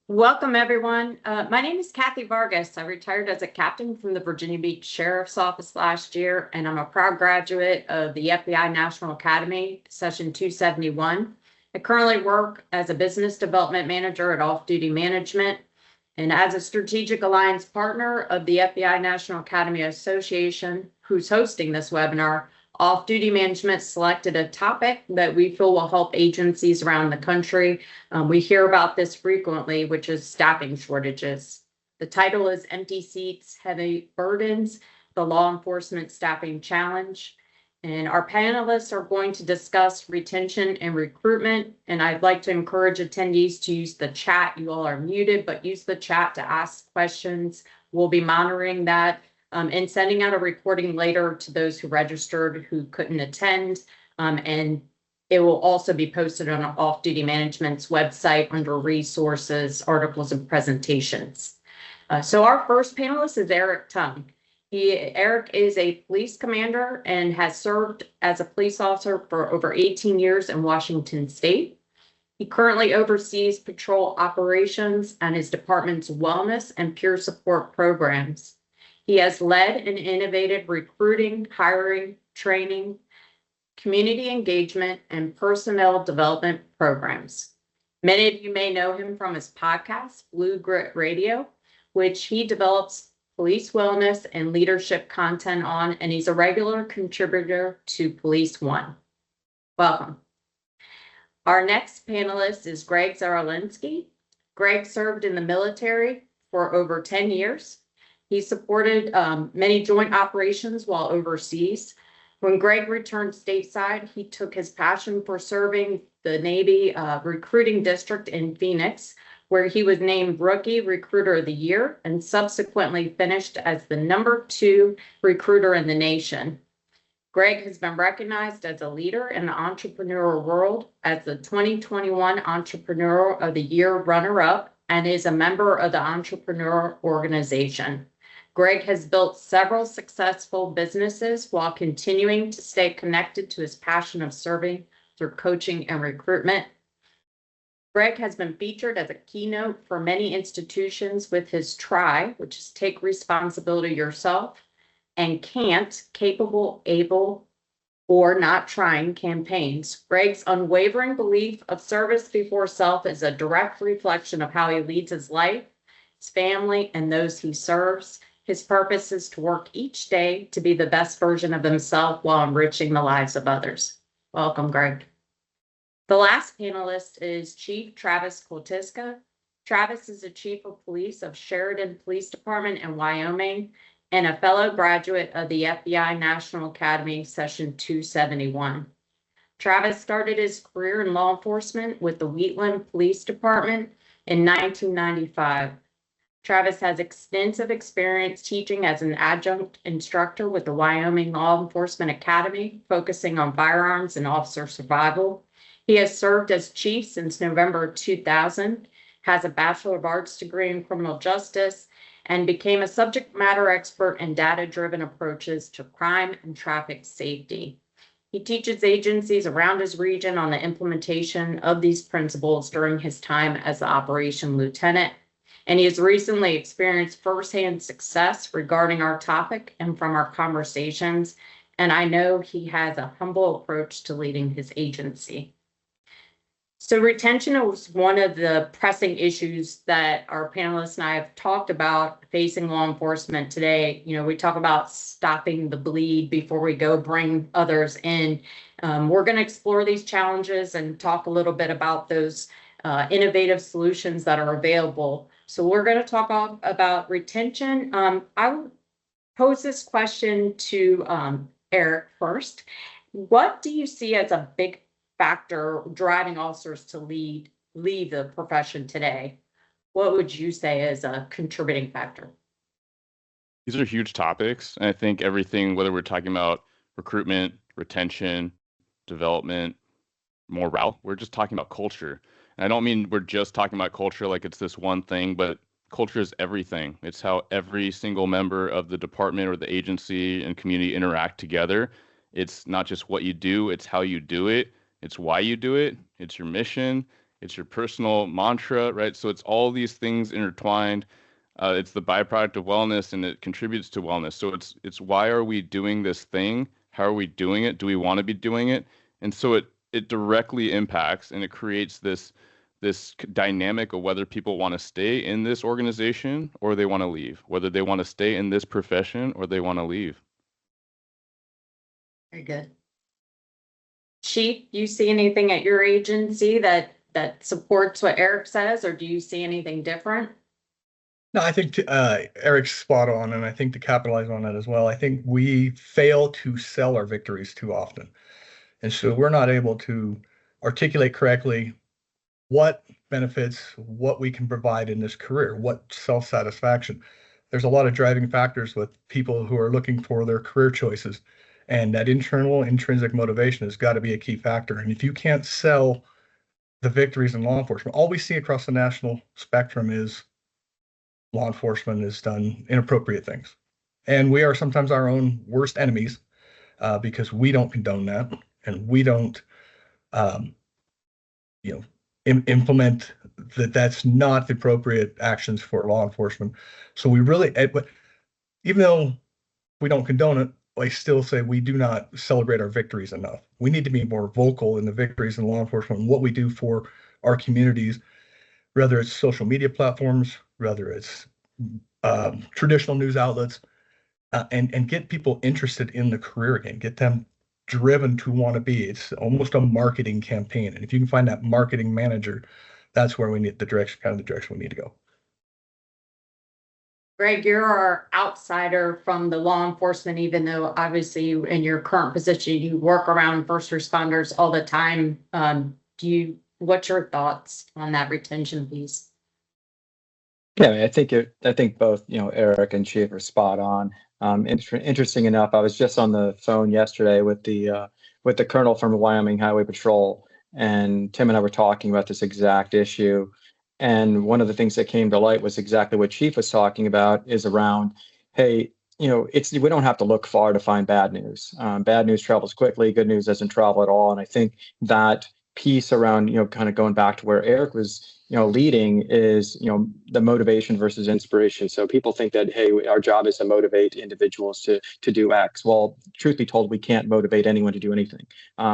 Welcome, everyone. My name is Kathy Vargas. I retired as a captain from the Virginia Beach Sheriff's Office last year, and I'm a proud graduate of the FBI National Academy, Session 271. I currently work as a business development manager at Off Duty Management and as a strategic alliance partner of the FBI National Academy Association, who's hosting this webinar. Off Duty Management selected a topic that we feel will help agencies around the country. We hear about this frequently, which is staffing shortages. The title is Empty Seats, Heavy Burdens, the Law Enforcement Staffing Challenge. And our panelists are going to discuss retention and recruitment. And I'd like to encourage attendees to use the chat. You all are muted, but use the chat to ask questions. We'll be monitoring that and sending out a recording later to those who registered who couldn't attend. And it will also be posted on Off Duty Management's website under resources, articles, and presentations. So our first panelist is Eric Tung. Eric is a police commander and has served as a police officer for over 18 years in Washington State. He currently oversees patrol operations and his department's wellness and peer support programs. He has led and innovated recruiting, hiring, training, community engagement, and personnel development programs. Many of you may know him from his podcast, Blue Grit Radio, which he develops police wellness and leadership content on, and he's a regular contributor to Police One. Welcome. Our next panelist is Greg Zarolinsky. Greg served in the military for over 10 years. He supported many joint operations while overseas. When Greg returned stateside, he took his passion for serving the Navy recruiting district in Phoenix, where he was named Rookie Recruiter of the Year and subsequently finished as the #2 recruiter in the nation. Greg has been recognized as a leader in the entrepreneurial world as the 2021 Entrepreneur of the Year runner-up and is a member of the Entrepreneur Organization. Greg has built several successful businesses while continuing to stay connected to his passion of serving through coaching and recruitment. Greg has been featured as a keynote for many institutions with his TRY, which is Take Responsibility Yourself, and CAN't, Capable, Able, or Not Trying campaigns. Greg's unwavering belief of service before self is a direct reflection of how he leads his life, his family, and those he serves. His purpose is to work each day to be the best version of himself while enriching the lives of others. Welcome, Greg. The last panelist is Chief Travis Koltiska. Travis is the Chief of Police of Sheridan Police Department in Wyoming and a fellow graduate of the FBI National Academy Session 271. Travis started his career in law enforcement with the Wheatland Police Department in 1995. Travis has extensive experience teaching as an adjunct instructor with the Wyoming Law Enforcement Academy, focusing on firearms and officer survival. He has served as chief since November 2000, has a Bachelor of Arts degree in criminal justice, and became a subject matter expert in data-driven approaches to crime and traffic safety. He teaches agencies around his region on the implementation of these principles during his time as the operation lieutenant. And he has recently experienced firsthand success regarding our topic and from our conversations. And I know he has a humble approach to leading his agency. So retention was one of the pressing issues that our panelists and I have talked about facing law enforcement today. You know, we talk about stopping the bleed before we go bring others in. We're going to explore these challenges and talk a little bit about those innovative solutions that are available. So we're going to talk about retention. I will pose this question to Eric first. What do you see as a big factor driving officers to leave the profession today? What would you say is a contributing factor? These are huge topics. And I think everything, whether we're talking about recruitment, retention, development, morale, we're just talking about culture. And I don't mean we're just talking about culture like it's this one thing, but culture is everything. It's how every single member of the department or the agency and community interact together. It's not just what you do, it's how you do it. It's why you do it. It's your mission. it's your personal mantra, right? So it's all these things intertwined. It's the byproduct of wellness, and it contributes to wellness. So it's why are we doing this thing? How are we doing it? Do we want to be doing it? And so it directly impacts, and it creates this dynamic of whether people want to stay in this organization or they want to leave, whether they want to stay in this profession or they want to leave. Very good. Chief, you see anything at your agency that supports what Eric says, or do you see anything different? No, I think Eric's spot on, and I think to capitalize on that as well, I think we fail to sell our victories too often. And so we're not able to articulate correctly what benefits, what we can provide in this career, what self-satisfaction. There's a lot of driving factors with people who are looking for their career choices. And that internal intrinsic motivation has got to be a key factor. And if you can't sell the victories in law enforcement, all we see across the national spectrum is law enforcement has done inappropriate things. And we are sometimes our own worst enemies because we don't condone that, and we don't, implement that. That's not the appropriate actions for law enforcement. So we really, but even though we don't condone it, I still say we do not celebrate our victories enough. We need to be more vocal in the victories in law enforcement and what we do for our communities, whether it's social media platforms, whether it's traditional news outlets, and get people interested in the career again, get them driven to want to be. It's almost a marketing campaign. And if you can find that marketing manager, that's where we need the direction we need to go. Greg, you're our outsider from the law enforcement, even though obviously in your current position, you work around first responders all the time. What's your thoughts on that retention piece? Yeah, I think both, Eric and Chief are spot on. Interesting enough, I was just on the phone yesterday with the colonel from Wyoming Highway Patrol, and Tim and I were talking about this exact issue. And one of the things that came to light was exactly what Chief was talking about, is around, hey, we don't have to look far to find bad news. Bad news travels quickly, good news doesn't travel at all. And I think that piece around, kind of going back to where Eric was, leading is, the motivation versus inspiration. So people think that, hey, our job is to motivate individuals to do X. Well, truth be told, we can't motivate anyone to do anything.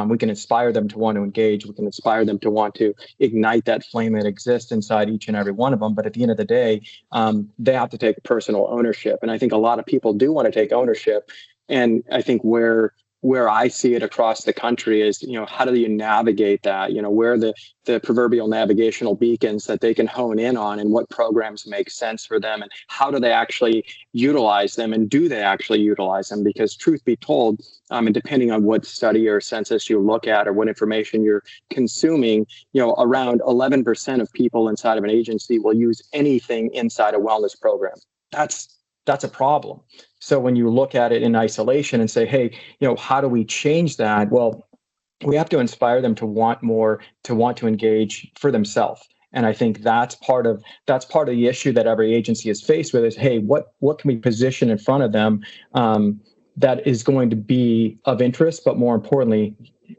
We can inspire them to want to engage. We can inspire them to want to ignite that flame that exists inside each and every one of them. But at the end of the day, they have to take personal ownership. And I think a lot of people do want to take ownership. And I think where I see it across the country is, how do you navigate that? Where are the proverbial navigational beacons that they can hone in on, and what programs make sense for them, and how do they actually utilize them, and do they actually utilize them? Because truth be told, and depending on what study or census you look at or what information you're consuming, around 11% of people inside of an agency will use anything inside a wellness program. That's a problem. So when you look at it in isolation and say, hey, how do we change that? Well, we have to inspire them to want more, to want to engage for themselves. And I think that's part of the issue that every agency is faced with is, hey, what can we position in front of them that is going to be of interest, but more importantly,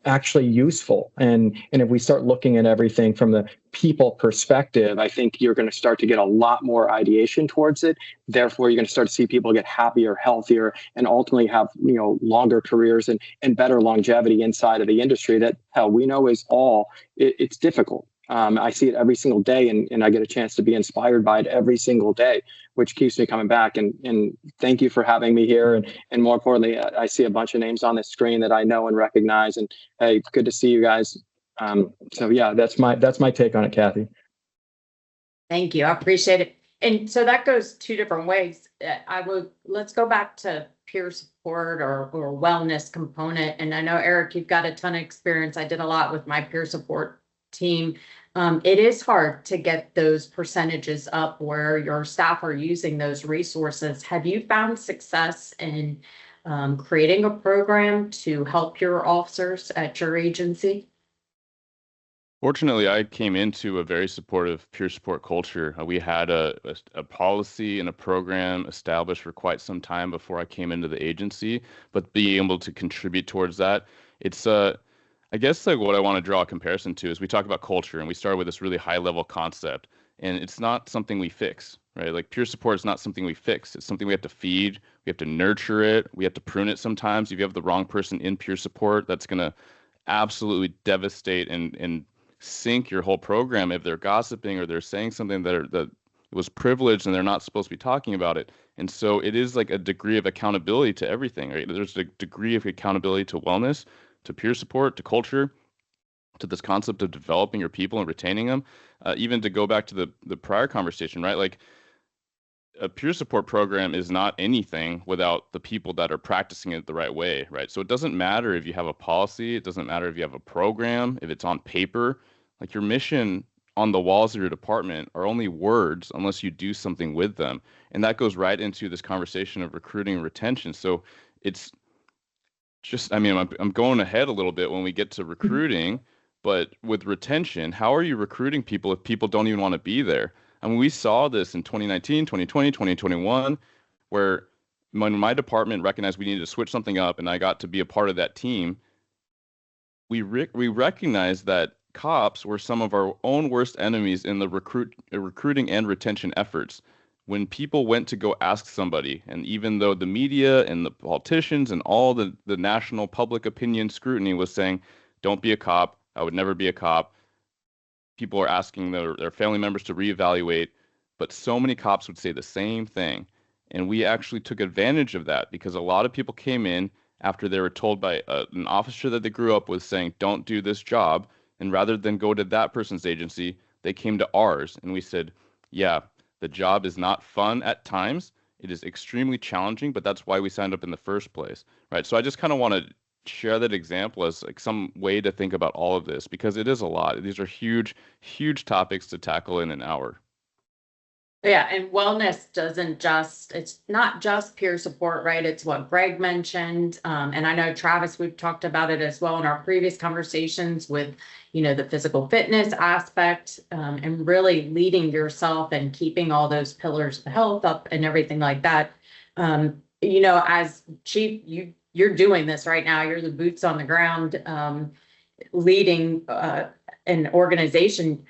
actually useful. And if we start looking at everything from the people perspective, I think you're going to start to get a lot more ideation towards it. Therefore, you're going to start to see people get happier, healthier, and ultimately have, longer careers and better longevity inside of the industry that, hell, we know is it's difficult. I see it every single day, and I get a chance to be inspired by it every single day, which keeps me coming back. And thank you for having me here. And more importantly, I see a bunch of names on the screen that I know and recognize. And hey, good to see you guys. So yeah, that's my take on it, Kathy. Thank you. I appreciate it. And so that goes two different ways. Let's go back to peer support or wellness component. And I know, Eric, you've got a ton of experience. I did a lot with my peer support team. It is hard to get those percentages up where your staff are using those resources. Have you found success in creating a program to help your officers at your agency? Fortunately, I came into a very supportive peer support culture. We had a policy and a program established for quite some time before I came into the agency, but being able to contribute towards that, I guess like what I want to draw a comparison to is we talk about culture and we start with this really high level concept and it's not something we fix, right? Like peer support is not something we fix. It's something we have to feed, we have to nurture it, we have to prune it sometimes. If you have the wrong person in peer support, that's going to absolutely devastate and sink your whole program if they're gossiping or they're saying something that was privileged and they're not supposed to be talking about it. And so it is like a degree of accountability to everything, right? There's a degree of accountability to wellness, to peer support, to culture, to this concept of developing your people and retaining them. Even to go back to the prior conversation, right? Like a peer support program is not anything without the people that are practicing it the right way, right? So it doesn't matter if you have a policy, it doesn't matter if you have a program, if it's on paper, like your mission on the walls of your department are only words unless you do something with them. And that goes right into this conversation of recruiting and retention. So it's just, I mean, I'm going ahead a little bit when we get to recruiting, but with retention, how are you recruiting people if people don't even want to be there? I mean, we saw this in 2019, 2020, 2021, where when my department recognized we needed to switch something up and I got to be a part of that team, we recognized that cops were some of our own worst enemies in the recruiting and retention efforts. When people went to go ask somebody, and even though the media and the politicians and all the national public opinion scrutiny was saying, don't be a cop, I would never be a cop, people are asking their family members to reevaluate, but so many cops would say the same thing. And we actually took advantage of that because a lot of people came in after they were told by an officer that they grew up with saying, don't do this job. And rather than go to that person's agency, they came to ours. And we said, yeah, the job is not fun at times. It is extremely challenging, but that's why we signed up in the first place, right? So I just kind of want to share that example as like some way to think about all of this because it is a lot. These are huge, huge topics to tackle in an hour. Yeah, and wellness it's not just peer support, right? It's what Greg mentioned. And I know Travis, we've talked about it as well in our previous conversations with, the physical fitness aspect, and really leading yourself and keeping all those pillars of health up and everything like that. As chief, you're doing this right now. You're the boots on the ground, leading an organization.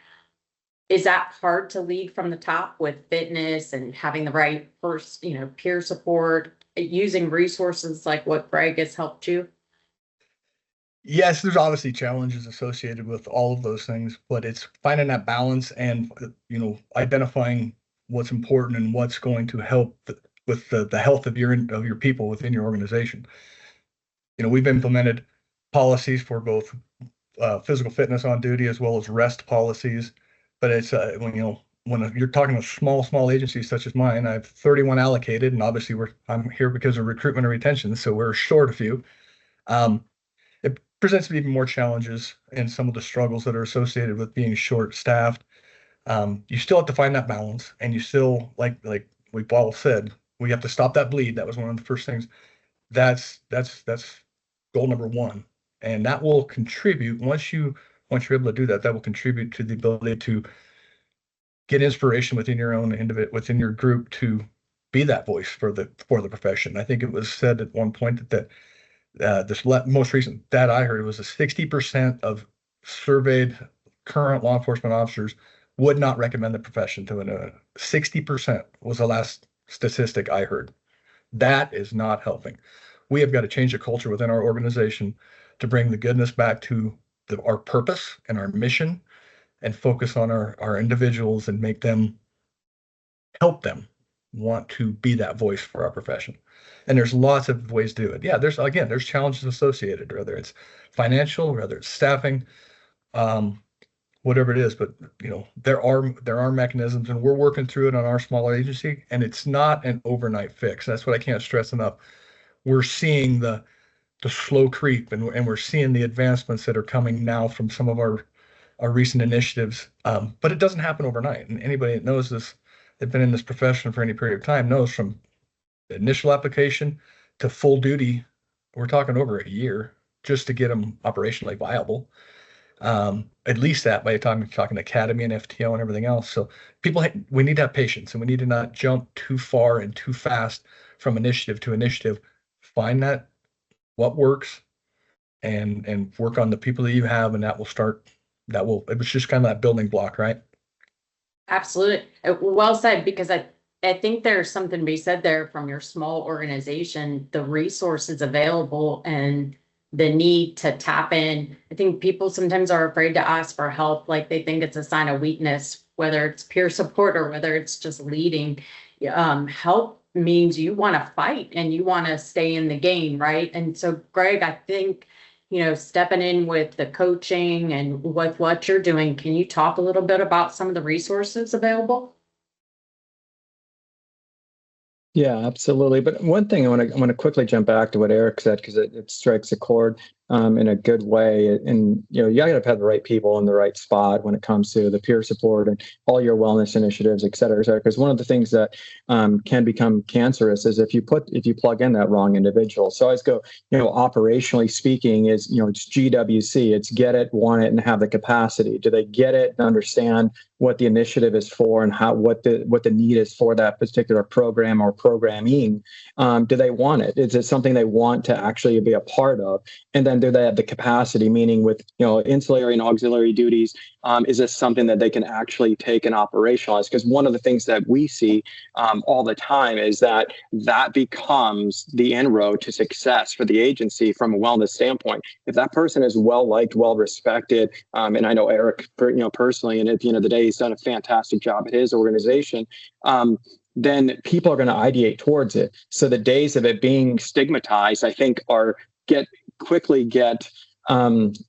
Is that hard to lead from the top with fitness and having the right peer support, using resources like what Greg has helped you? Yes, there's obviously challenges associated with all of those things, but it's finding that balance and, identifying what's important and what's going to help with the health of your people within your organization. We've implemented policies for both physical fitness on duty as well as rest policies. But it's when you're talking with small agencies such as mine, I have 31 allocated, and obviously I'm here because of recruitment and retention, so we're short a few. It presents even more challenges and some of the struggles that are associated with being short-staffed. You still have to find that balance, and you still like we've all said, we have to stop that bleed. That was one of the first things. That's goal number one, and that will contribute once you're able to do that, that will contribute to the ability to get inspiration within your own within your group to be that voice for the profession. I think it was said at one point that this most recent that I heard was 60% of surveyed current law enforcement officers would not recommend the profession to anyone. 60% was the last statistic I heard. That is not helping. We have got to change the culture within our organization to bring the goodness back to our purpose and our mission and focus on our individuals and help them want to be that voice for our profession. And there's lots of ways to do it. Yeah, there's challenges associated, whether it's financial, whether it's staffing, whatever it is. But there are mechanisms, and we're working through it on our smaller agency, and it's not an overnight fix. That's what I can't stress enough. We're seeing the slow creep, and we're seeing the advancements that are coming now from some of our recent initiatives. But it doesn't happen overnight. And anybody that knows this, they've been in this profession for any period of time, knows from the initial application to full duty, we're talking over a year just to get them operationally viable. At least that by the time you're talking academy and FTO and everything else. So we need to have patience, and we need to not jump too far and too fast from initiative to initiative. Find that what works and work on the people that you have, and it was just kind of that building block, right? Absolutely. Well said, because I think there's something to be said there from your small organization, the resources available and the need to tap in. I think people sometimes are afraid to ask for help, like they think it's a sign of weakness, whether it's peer support or whether it's just leading. Help means you want to fight and you want to stay in the game, right? And so, Greg, I think, stepping in with the coaching and with what you're doing, can you talk a little bit about some of the resources available? Yeah, absolutely. But one thing I want to quickly jump back to what Eric said, because it strikes a chord in a good way. And you got to have the right people in the right spot when it comes to the peer support and all your wellness initiatives, et cetera, et cetera. Because one of the things that can become cancerous is if you plug in that wrong individual. So I always go, operationally speaking, is it's GWC. It's get it, want it, and have the capacity. Do they get it and understand what the initiative is for and what the need is for that particular program or programming? Do they want it? Is it something they want to actually be a part of? And then do they have the capacity, meaning with ancillary and auxiliary duties? Is this something that they can actually take and operationalize? Because one of the things that we see all the time is that becomes the inroad to success for the agency from a wellness standpoint. If that person is well liked, well respected, and I know Eric, personally, and at the end of the day, he's done a fantastic job at his organization. Then people are going to ideate towards it. So the days of it being stigmatized, I think, quickly get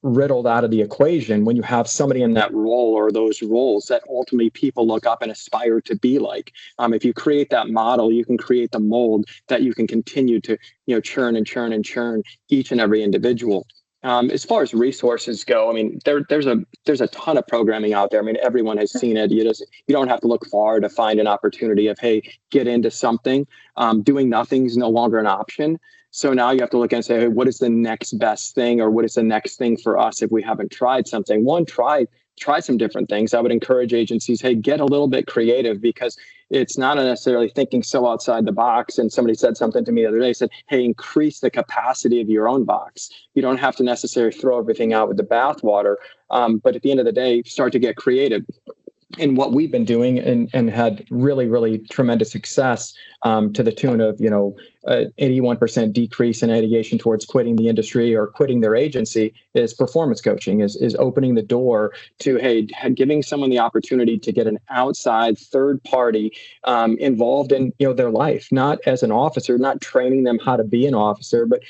riddled out of the equation when you have somebody in that role or those roles that ultimately people look up and aspire to be like. If you create that model, you can create the mold that you can continue to churn and churn and churn each and every individual. As far as resources go, I mean, there's a ton of programming out there. I mean, everyone has seen it. You don't have to look far to find an opportunity of, hey, get into something. Doing nothing is no longer an option. So now you have to look and say, hey, what is the next best thing, or what is the next thing for us if we haven't tried something? One, try some different things. I would encourage agencies, hey, get a little bit creative, because it's not necessarily thinking so outside the box. And somebody said something to me the other day, said, hey, increase the capacity of your own box. You don't have to necessarily throw everything out with the bathwater. But at the end of the day, start to get creative. And what we've been doing and had really, really tremendous success to the tune of, 81% decrease in ideation towards quitting the industry or quitting their agency is performance coaching, is opening the door to, hey, giving someone the opportunity to get an outside third party involved in, their life, not as an officer, not training them how to be an officer, but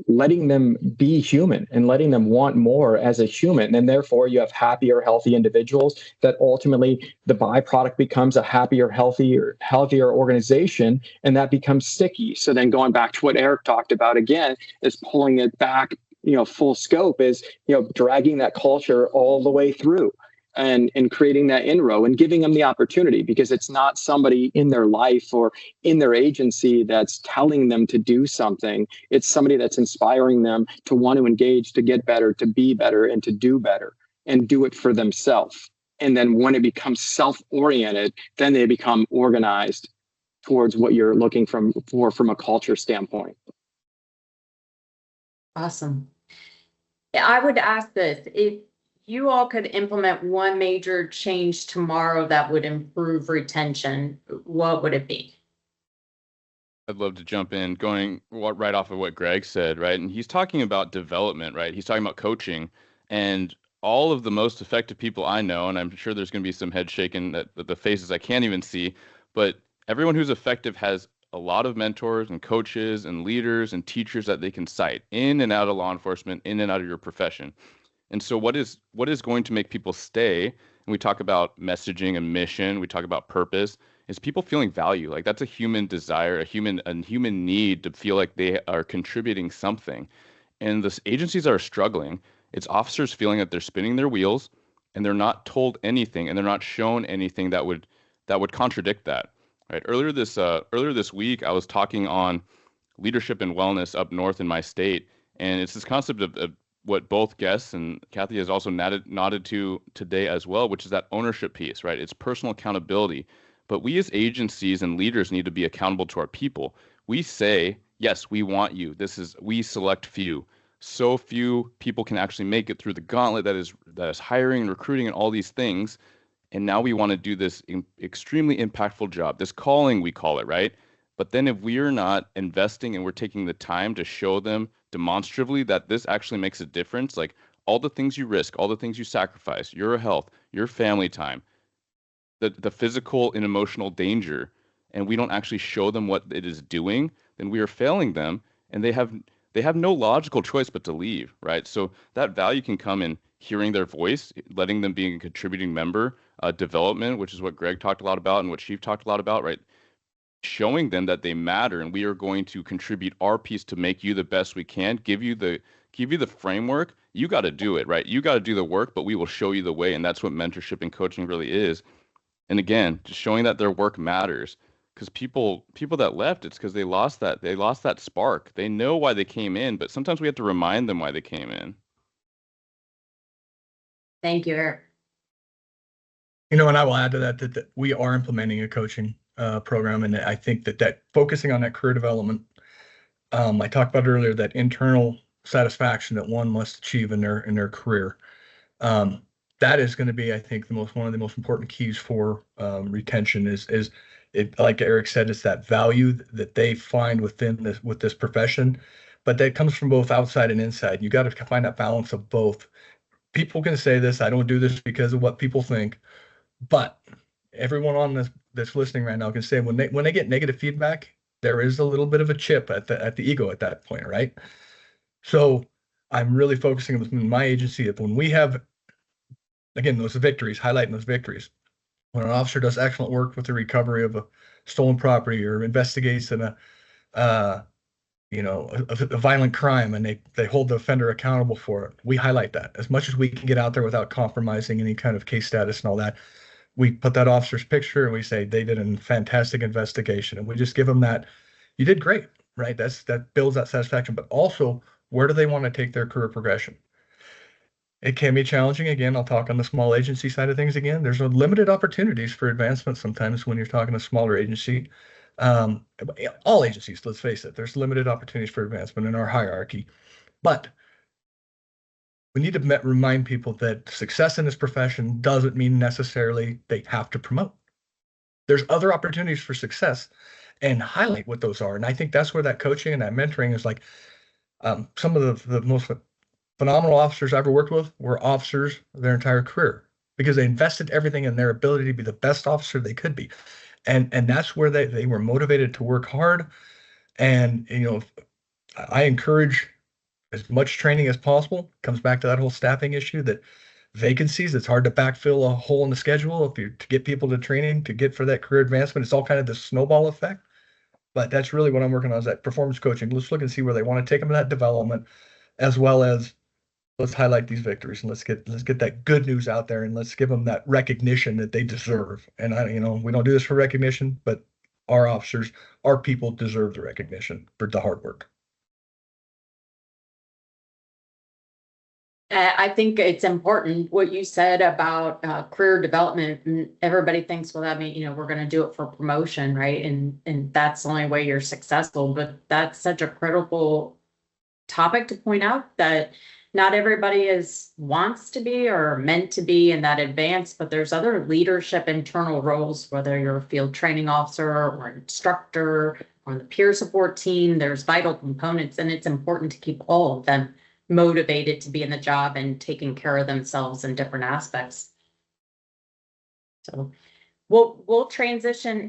letting them be human and letting them want more as a human. And therefore you have happier, healthy individuals that ultimately the byproduct becomes a happier, healthier organization. And that becomes sticky. So then going back to what Eric talked about again, is pulling it back, full scope is, dragging that culture all the way through. And creating that inroad and giving them the opportunity, because it's not somebody in their life or in their agency that's telling them to do something. It's somebody that's inspiring them to want to engage, to get better, to be better, and to do better, and do it for themselves. And then when it becomes self-oriented, then they become organized towards what you're looking from a culture standpoint. Awesome. I would ask this, if you all could implement one major change tomorrow that would improve retention, what would it be? I'd love to jump in, going right off of what Greg said, right? And he's talking about development, right? He's talking about coaching, and all of the most effective people I know, and I'm sure there's going to be some head shaking at the faces I can't even see, but everyone who's effective has a lot of mentors and coaches and leaders and teachers that they can cite in and out of law enforcement, in and out of your profession. And so what is going to make people stay, and we talk about messaging and mission, we talk about purpose, is people feeling value. Like that's a human desire, a human need to feel like they are contributing something. And the agencies are struggling. It's officers feeling that they're spinning their wheels and they're not told anything and they're not shown anything that would contradict that. Right? Earlier this week, I was talking on leadership and wellness up north in my state, and it's this concept of what both guests and Kathy has also nodded to today as well, which is that ownership piece, right? It's personal accountability. But we as agencies and leaders need to be accountable to our people. We say, yes, we want you. We select few. so few people can actually make it through the gauntlet that is hiring and recruiting and all these things. And now we want to do this extremely impactful job, this calling, we call it, right? But then if we are not investing and we're taking the time to show them demonstrably that this actually makes a difference, like all the things you risk, all the things you sacrifice, your health, your family time, the physical and emotional danger, and we don't actually show them what it is doing, then we are failing them, and they have no logical choice but to leave, right? So that value can come in hearing their voice, letting them be a contributing member, development, which is what Greg talked a lot about and what Chief talked a lot about, right? Showing them that they matter, and we are going to contribute our piece to make you the best we can, give you the framework. You got to do it, right? You got to do the work, but we will show you the way, and that's what mentorship and coaching really is. And again, just showing that their work matters, because people that left, it's because they lost that spark. They know why they came in, but sometimes we have to remind them why they came in. Thank you, Eric. And I will add to that we are implementing a coaching program, and I think that focusing on that career development, I talked about earlier, that internal satisfaction that one must achieve in their career. That is going to be, I think, one of the most important keys for retention is it, like Eric said, it's that value that they find with this profession, but that comes from both outside and inside. You got to find that balance of both. People can say this, I don't do this because of what people think, but everyone on this that's listening right now can say when they get negative feedback, there is a little bit of a chip at the ego at that point, right? So I'm really focusing within my agency that when we have, again, those victories, highlighting those victories. When an officer does excellent work with the recovery of a stolen property or investigates a violent crime, and they hold the offender accountable for it, we highlight that as much as we can get out there without compromising any kind of case status and all that. We put that officer's picture and we say they did a fantastic investigation, and we just give them that, you did great, right? That builds that satisfaction. But also, where do they want to take their career progression? It can be challenging. Again, I'll talk on the small agency side of things again. There's limited opportunities for advancement sometimes when you're talking a smaller agency. All agencies, let's face it, there's limited opportunities for advancement in our hierarchy. But we need to remind people that success in this profession doesn't mean necessarily they have to promote. There's other opportunities for success, and highlight what those are. And I think that's where that coaching and that mentoring is like, some of the most phenomenal officers I ever worked with were officers their entire career because they invested everything in their ability to be the best officer they could be. And that's where they were motivated to work hard. And, I encourage as much training as possible. Comes back to that whole staffing issue, that vacancies, it's hard to backfill a hole in the schedule to get people to training to get for that career advancement. It's all kind of the snowball effect. But that's really what I'm working on, is that performance coaching. Let's look and see where they want to take them in that development, as well as let's highlight these victories, and let's get that good news out there, and let's give them that recognition that they deserve. And we don't do this for recognition, but our officers, our people deserve the recognition for the hard work. I think it's important what you said about career development. And everybody thinks, well, that means, we're going to do it for promotion, right? And that's the only way you're successful. But that's such a critical topic to point out, that not everybody wants to be or meant to be in that advanced, but there's other leadership internal roles, whether you're a field training officer or instructor or the peer support team. There's vital components, and it's important to keep all of them motivated to be in the job and taking care of themselves in different aspects. So we'll transition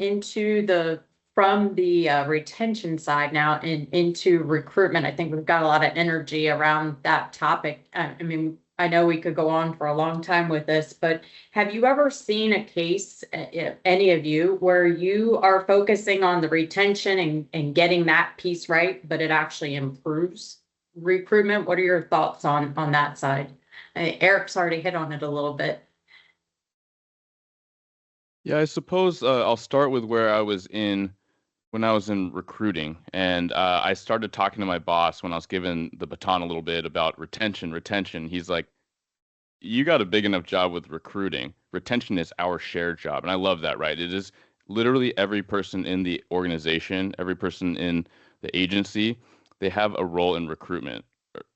from the retention side now into recruitment. I think we've got a lot of energy around that topic. I mean, I know we could go on for a long time with this, but have you ever seen a case, any of you, where you are focusing on the retention and getting that piece right, but it actually improves recruitment? What are your thoughts on that side? Eric's already hit on it a little bit. Yeah, I suppose I'll start with where I was when I was in recruiting, and I started talking to my boss when I was given the baton a little bit about retention. He's like, you got a big enough job with recruiting. Retention is our shared job. And I love that, right? It is literally every person in the organization, every person in the agency, they have a role in recruitment.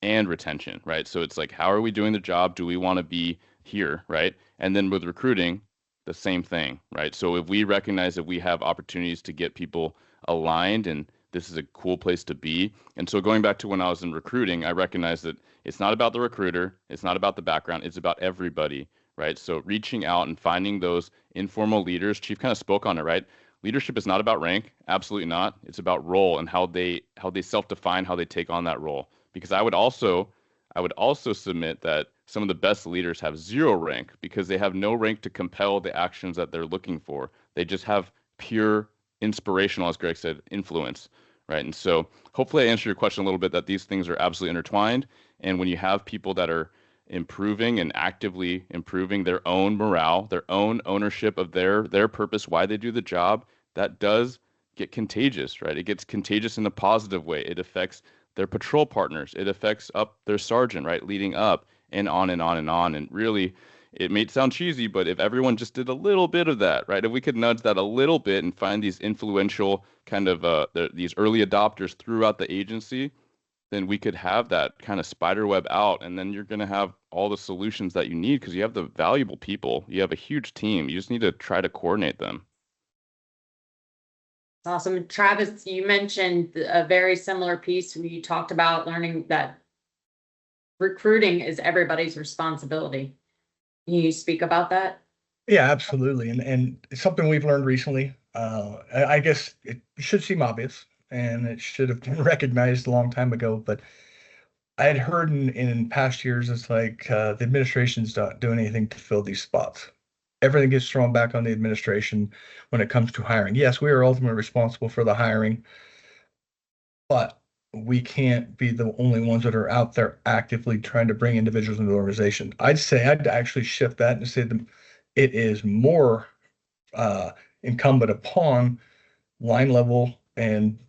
and retention, right? So it's like, how are we doing the job? Do we want to be here, right? And then with recruiting, the same thing, right? So if we recognize that we have opportunities to get people aligned and this is a cool place to be. And so going back to when I was in recruiting, I recognized that it's not about the recruiter, it's not about the background, it's about everybody, right? So reaching out and finding those informal leaders, Chief kind of spoke on it, right? Leadership is not about rank, absolutely not. It's about role and how they self-define, how they take on that role. Because I would also submit that some of the best leaders have zero rank because they have no rank to compel the actions that they're looking for. They just have pure inspirational, as Greg said, influence, right? And so hopefully I answered your question a little bit that these things are absolutely intertwined. And when you have people that are improving and actively improving their own morale, their own ownership of their purpose, why they do the job, that does get contagious, right? It gets contagious in a positive way. It affects their patrol partners. It affects up their sergeant, right? Leading up and on and on and on. And really, it may sound cheesy, but if everyone just did a little bit of that, right? If we could nudge that a little bit and find these influential kind of these early adopters throughout the agency, then we could have that kind of spider web out, and then you're going to have all the solutions that you need because you have the valuable people. You have a huge team. You just need to try to coordinate them. Awesome. Travis, you mentioned a very similar piece where you talked about learning that recruiting is everybody's responsibility. Can you speak about that? Yeah, absolutely. And it's something we've learned recently. I guess it should seem obvious and it should have been recognized a long time ago, but I had heard in past years, it's like the administration's not doing anything to fill these spots. Everything gets thrown back on the administration when it comes to hiring. Yes, we are ultimately responsible for the hiring, but we can't be the only ones that are out there actively trying to bring individuals into the organization. I'd say I'd actually shift that and say that it is more incumbent upon line level and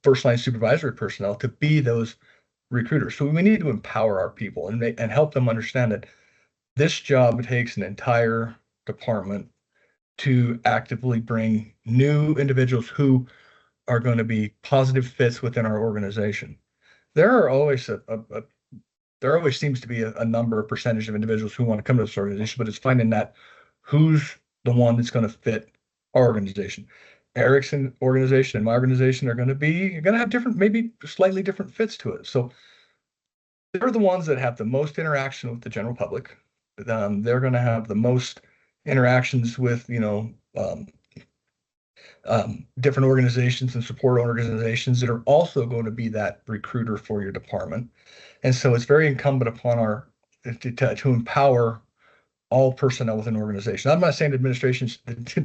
first line supervisory personnel to be those recruiters. So we need to empower our people and help them understand that this job takes an entire department to actively bring new individuals who are going to be positive fits within our organization. There are always there always seems to be a number of percentage of individuals who want to come to this organization, but it's finding that who's the one that's going to fit our organization. Eric's organization and my organization are going to have different, maybe slightly different fits to it. So they're the ones that have the most interaction with the general public. They're going to have the most interactions with, different organizations and support organizations that are also going to be that recruiter for your department. And so it's very incumbent upon to empower all personnel within an organization. I'm not saying administrations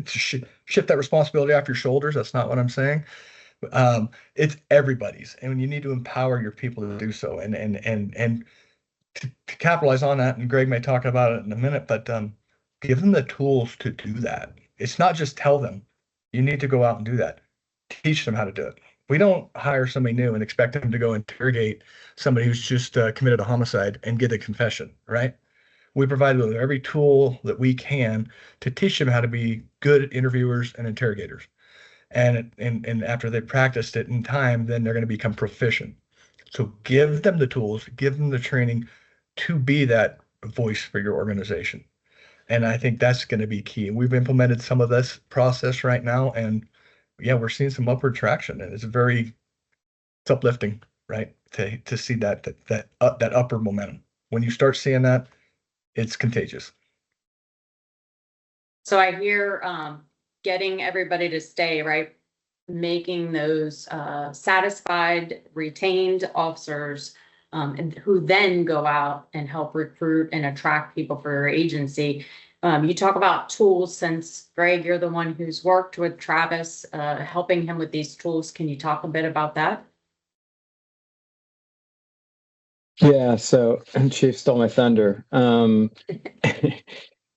should shift that responsibility off your shoulders. That's not what I'm saying. It's everybody's, and you need to empower your people to do so. And to capitalize on that, and Greg may talk about it in a minute, but give them the tools to do that. It's not just tell them. You need to go out and do that. Teach them how to do it. We don't hire somebody new and expect them to go interrogate somebody who's just committed a homicide and get a confession, right? We provide them with every tool that we can to teach them how to be good interviewers and interrogators. And after they've practiced it in time, then they're going to become proficient. So give them the tools, give them the training to be that voice for your organization. And I think that's going to be key. We've implemented some of this process right now, and yeah, we're seeing some upward traction, and it's uplifting, right? To see that upward momentum. When you start seeing that, it's contagious. So I hear getting everybody to stay, right? Making those satisfied, retained officers and who then go out and help recruit and attract people for your agency. You talk about tools, since Greg, you're the one who's worked with Travis, helping him with these tools. Can you talk a bit about that? Yeah, so Chief stole my thunder.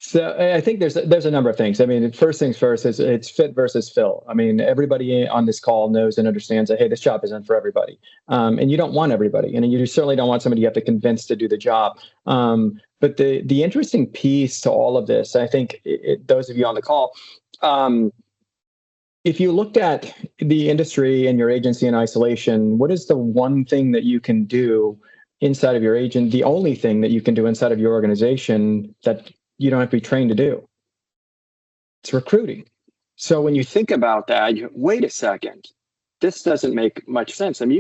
So I think there's a number of things. I mean, first things first is it's fit versus fill. I mean, everybody on this call knows and understands that, hey, this job isn't for everybody. And you don't want everybody. And you certainly don't want somebody you have to convince to do the job. But the interesting piece to all of this, I think those of you on the call, if you looked at the industry and your agency in isolation, what is the one thing that you can do inside of your agent, the only thing that you can do inside of your organization that you don't have to be trained to do? It's recruiting. So when you think about that, wait a second, this doesn't make much sense. I mean,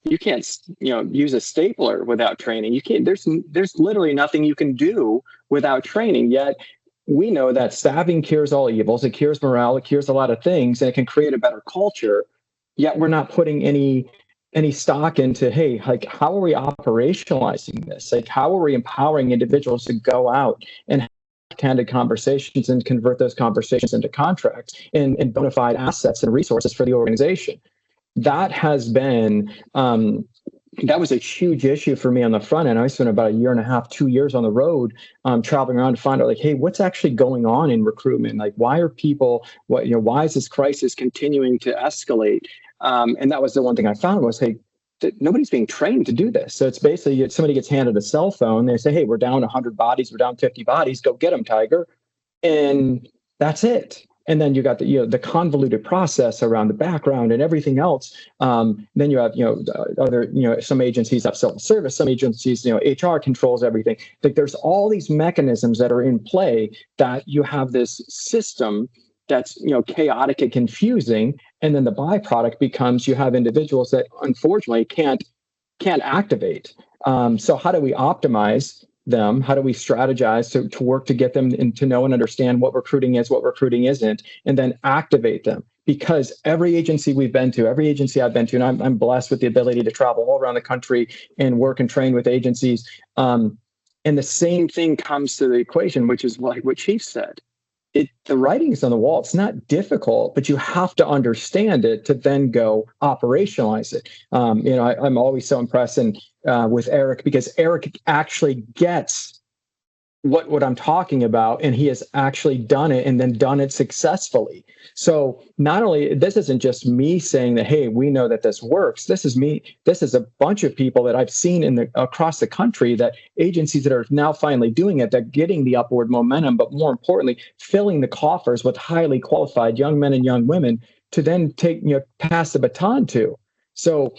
you can't use a stapler without training. You can't, there's literally nothing you can do without training. Yet we know that staffing cures all evils. It cures morale. It cures a lot of things, and it can create a better culture. Yet we're not putting any stock into, hey, like, how are we operationalizing this? Like, how are we empowering individuals to go out and have candid conversations and convert those conversations into contracts and bona fide assets and resources for the organization? That has been that was a huge issue for me on the front end. I spent about 1.5 years, 2 years on the road, traveling around to find out, like, hey, what's actually going on in recruitment? Like, why are people, why is this crisis continuing to escalate? And that was the one thing I found was, hey, nobody's being trained to do this. So it's basically somebody gets handed a cell phone. They say, hey, we're down 100 bodies. We're down 50 bodies. Go get them, Tiger. And that's it. And then you got the convoluted process around the background and everything else. Then you have some agencies have self-service, some agencies HR controls everything. Like, there's all these mechanisms that are in play that you have this system that's chaotic and confusing, and then the byproduct becomes you have individuals that unfortunately can't activate. So how do we optimize them? How do we strategize to work to get them to know and understand what recruiting is, what recruiting isn't, and then activate them? Because every agency I've been to, and I'm blessed with the ability to travel all around the country and work and train with agencies. And the same thing comes to the equation, which is like what Chief said. The writing's on the wall. It's not difficult, but you have to understand it to then go operationalize it. I'm always so impressed with Eric, because Eric actually gets what I'm talking about, and he has actually done it and then done it successfully. So not only, this isn't just me saying that, hey, we know that this works. This is a bunch of people that I've seen across the country, that agencies that are now finally doing it, that getting the upward momentum, but more importantly, filling the coffers with highly qualified young men and young women to then pass the baton to. So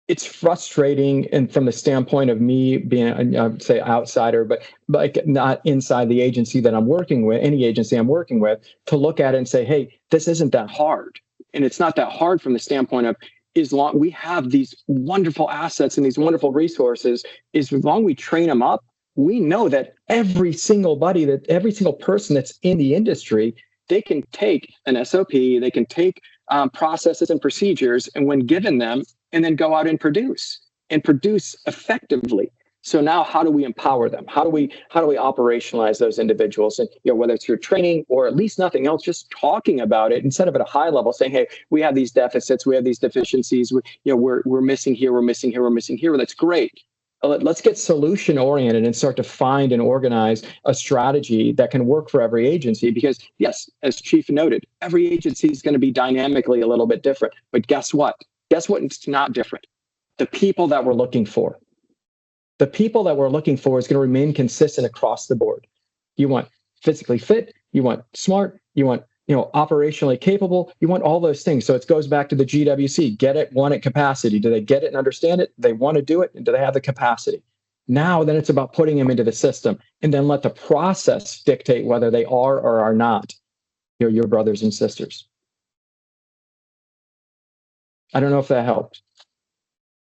it's frustrating, and from the standpoint of me being, I'd say, outsider, but like not inside the agency that I'm working with, any agency I'm working with, to look at it and say, hey, this isn't that hard. And it's not that hard from the standpoint of, as long we have these wonderful assets and these wonderful resources, as long we train them up, we know that every single person that's in the industry, they can take an SOP, they can take processes and procedures, and when given them, and then go out and produce effectively. So now, how do we empower them? How do we operationalize those individuals? And whether it's through training or at least nothing else, just talking about it instead of at a high level, saying, hey, we have these deficits, we have these deficiencies, we're missing here, we're missing here, we're missing here. That's great. Let's get solution oriented and start to find and organize a strategy that can work for every agency. Because yes, as Chief noted, every agency is going to be dynamically a little bit different. But guess what? It's not different. The people that we're looking for. The people that we're looking for is going to remain consistent across the board. You want physically fit, you want smart, you want operationally capable, you want all those things. So it goes back to the GWC, get it, want it, capacity. Do they get it and understand it? Do they want to do it? And do they have the capacity? Now, then it's about putting them into the system, and then let the process dictate whether they are or are not your brothers and sisters. I don't know if that helped.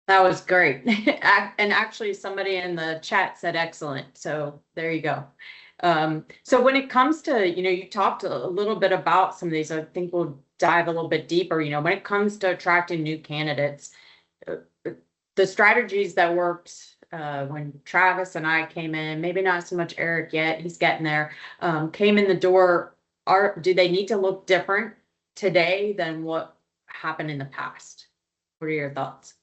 That was great. And actually somebody in the chat said excellent. So there you go. So when it comes to, you talked a little bit about some of these, I think we'll dive a little bit deeper, when it comes to attracting new candidates, the strategies that worked when Travis and I came in, maybe not so much Eric yet, he's getting there, came in the door, do they need to look different today than what happened in the past? What are your thoughts?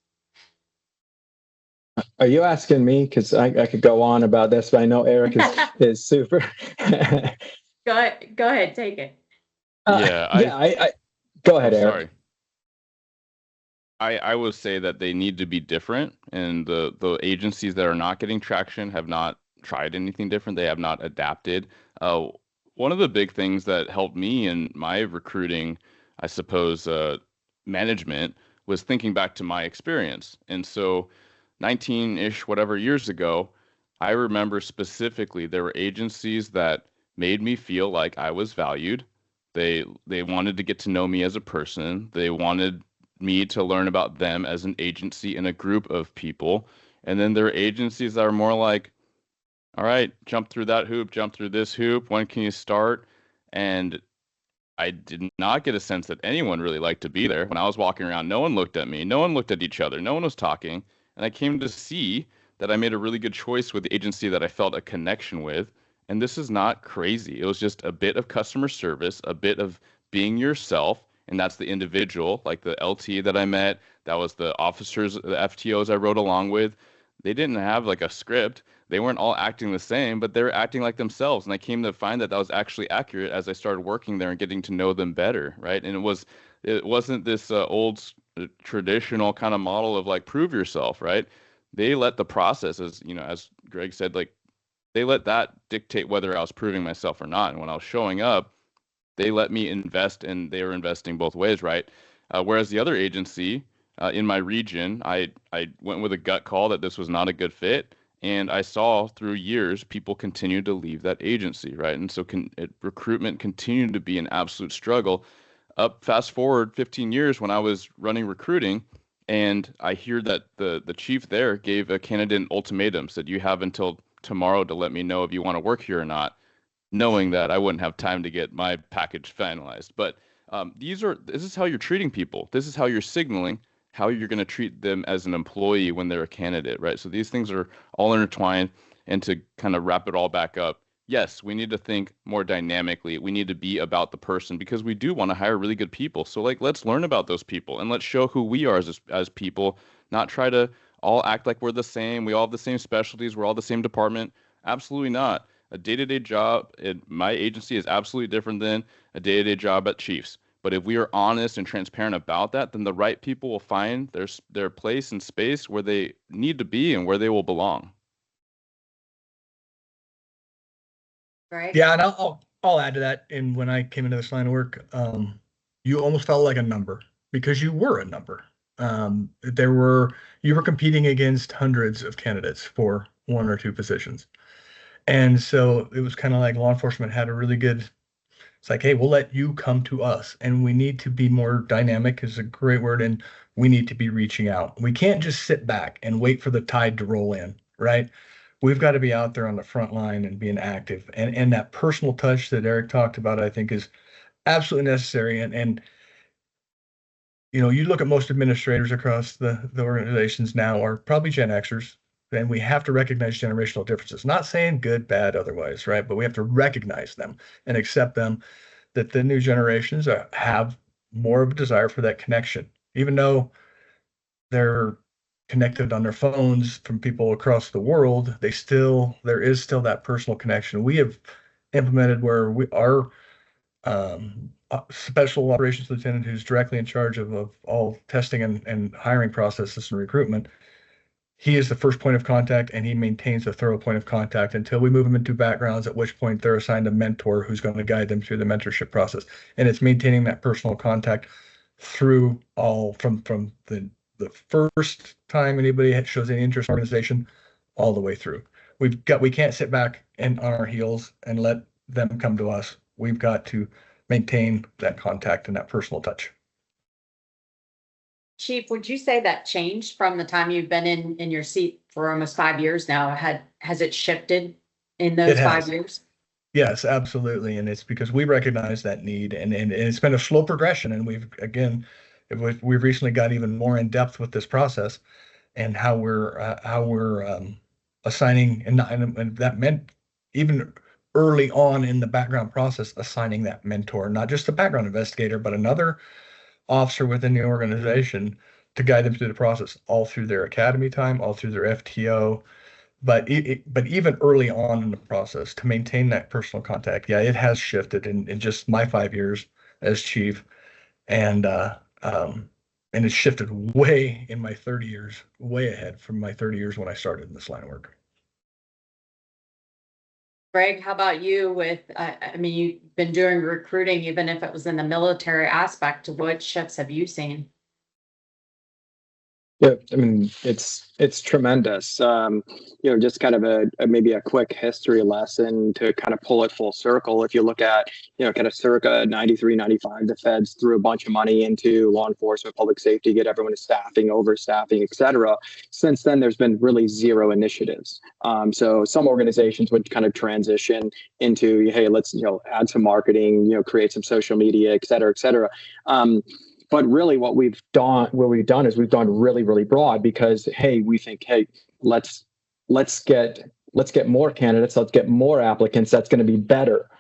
Are you asking me? Because I could go on about this, but I know Eric is super. Go ahead, take it. I go ahead, Eric. Sorry. I will say that they need to be different, and the agencies that are not getting traction have not tried anything different. They have not adapted. one of the big things that helped me in my recruiting, I suppose, management was thinking back to my experience. And so 19-ish, whatever years ago, I remember specifically there were agencies that made me feel like I was valued. They wanted to get to know me as a person. They wanted me to learn about them as an agency and a group of people. And then there are agencies that are more like, all right, jump through that hoop, jump through this hoop. When can you start? And I did not get a sense that anyone really liked to be there. When I was walking around, no one looked at me. No one looked at each other. No one was talking. And I came to see that I made a really good choice with the agency that I felt a connection with. And this is not crazy. It was just a bit of customer service, a bit of being yourself. And that's the individual, like the LT that I met. That was the officers, the FTOs I rode along with. They didn't have like a script. They weren't all acting the same, but they were acting like themselves. And I came to find that that was actually accurate as I started working there and getting to know them better, right? And it wasn't this traditional kind of model of like prove yourself, right? They let the process, as you know, as Greg said, like they let that dictate whether I was proving myself or not. And when I was showing up, they let me invest, and they were investing both ways, right? Whereas the other agency in my region, I went with a gut call that this was not a good fit. And I saw through years people continue to leave that agency, right? And so recruitment continued to be an absolute struggle. Fast forward 15 years when I was running recruiting, and I hear that the chief there gave a candidate an ultimatum, said you have until tomorrow to let me know if you want to work here or not, knowing that I wouldn't have time to get my package finalized. But this is how you're treating people. This is how you're signaling how you're going to treat them as an employee when they're a candidate, right? So these things are all intertwined. And to kind of wrap it all back up, yes, we need to think more dynamically. We need to be about the person because we do want to hire really good people. So like, let's learn about those people and let's show who we are as people, not try to all act like we're the same. We all have the same specialties. We're all the same department. Absolutely not. A day-to-day job at my agency is absolutely different than a day-to-day job at Chiefs. But if we are honest and transparent about that, then the right people will find their place and space where they need to be and where they will belong. Right? Yeah, and I'll add to that. And when I came into this line of work, you almost felt like a number because you were a number. You were competing against hundreds of candidates for one or two positions. And so it was kind of like law enforcement had a really good, it's like, hey, we'll let you come to us. And we need to be more dynamic is a great word. And we need to be reaching out. We can't just sit back and wait for the tide to roll in, right? We've got to be out there on the front line and being active. And that personal touch that Eric talked about, I think is absolutely necessary. And you know, you look at most administrators across the organizations now are probably Gen Xers, and we have to recognize generational differences. Not saying good, bad, otherwise, right? But we have to recognize them and accept them, that the new generations have more of a desire for that connection, even though they're connected on their phones from people across the world. There is still that personal connection. We have implemented where our special operations lieutenant, who's directly in charge of all testing and hiring processes and recruitment, he is the first point of contact, and he maintains a thorough point of contact until we move them into backgrounds, at which point they're assigned a mentor who's going to guide them through the mentorship process. And it's maintaining that personal contact through all from the first time anybody shows any interest in the organization all the way through. We can't sit back and on our heels and let them come to us. We've got to maintain that contact and that personal touch. Chief, would you say that changed from the time you've been in your seat for almost 5 years now? Has it shifted in those It has. 5 years? Yes, absolutely. And it's because we recognize that need, and it's been a slow progression. And we've recently got even more in depth with this process and how we're assigning, and that meant even early on in the background process, assigning that mentor, not just a background investigator, but another officer within the organization to guide them through the process, all through their academy time, all through their FTO. But even early on in the process, to maintain that personal contact, yeah, it has shifted in just my 5 years as chief, and it's shifted way in my 30 years, way ahead from my 30 years when I started in this line of work. Greg, how about you with, I mean, you've been doing recruiting, even if it was in the military aspect, what shifts have you seen? Yeah, I mean, it's tremendous. Just kind of maybe a quick history lesson to kind of pull it full circle. If you look at, kind of circa 93, 95, the feds threw a bunch of money into law enforcement, public safety, get everyone to staffing, overstaffing, et cetera. Since then, there's been really zero initiatives. So some organizations would kind of transition into, hey, let's, add some marketing, create some social media, et cetera, et cetera. But really what we've done is we've gone really, really broad because, hey, we think, hey, let's get more candidates, let's get more applicants. That's going to be better.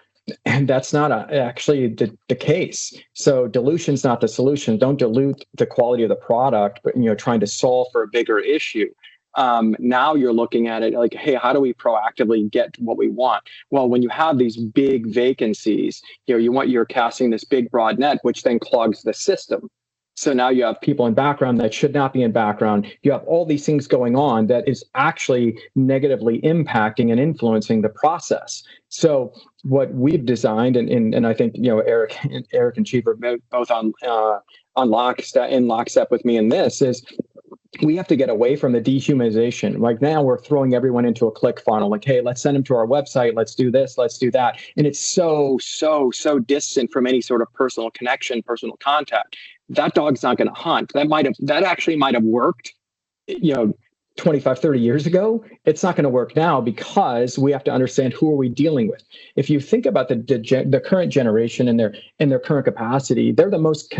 And that's not actually the case. So dilution's not the solution. Don't dilute the quality of the product, but, trying to solve for a bigger issue. Now you're looking at it like, hey, how do we proactively get what we want? Well, when you have these big vacancies, you're casting this big broad net, which then clogs the system. So now you have people in background that should not be in background. You have all these things going on that is actually negatively impacting and influencing the process. So what we've designed, and I think, Eric and Chief are both on lockstep with me in this, is we have to get away from the dehumanization. Like now we're throwing everyone into a click funnel. Like, hey, let's send them to our website. Let's do this. Let's do that. And it's so distant from any sort of personal connection, personal contact. That dog's not going to hunt. That actually might have worked, 25, 30 years ago. It's not going to work now because we have to understand who are we dealing with. If you think about the current generation and their current capacity, they're the most